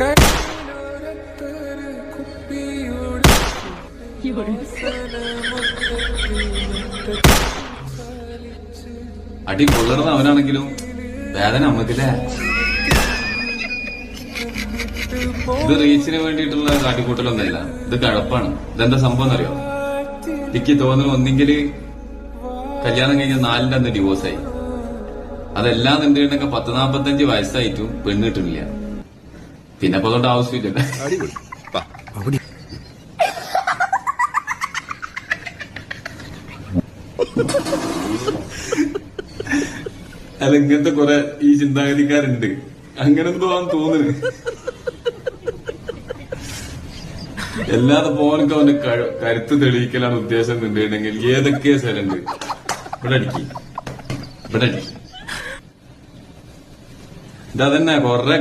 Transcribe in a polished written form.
അടി കൊള്ളണത് അവനാണെങ്കിലും വേദന നമ്മക്കില്ലേ. ഇത് റീച്ചിന് വേണ്ടിയിട്ടുള്ള കാട്ടിക്കൂട്ടലൊന്നല്ല, ഇത് കഴപ്പാണ്. ഇതെന്താ സംഭവം എന്നറിയോ? എനിക്ക് തോന്നുന്നു ഒന്നെങ്കിൽ കല്യാണം കഴിഞ്ഞ 4ന്റെ അന്ന് ഡിവോഴ്സായി. അതെല്ലാം എന്തുണ്ടെങ്കിൽ 40-45 വയസ്സായിട്ടും പെണ്ണ് കിട്ടുന്നില്ല. പിന്നെ അപ്പൊ അതുകൊണ്ട് ആവശ്യമില്ല. അല്ല, ഇങ്ങനത്തെ കുറെ ഈ ചിന്താഗതിക്കാരുണ്ട്. അങ്ങനെ തോന്നുന്നു. അല്ലാതെ പോനൊക്കെ അവന്റെ കരുത്ത് തെളിയിക്കലാണ് ഉദ്ദേശം എന്നുണ്ടെങ്കിൽ ഏതൊക്കെ സ്ഥലമുണ്ട്. ഇവിടെ അടിക്കി ഇതന്നെ കൊറേ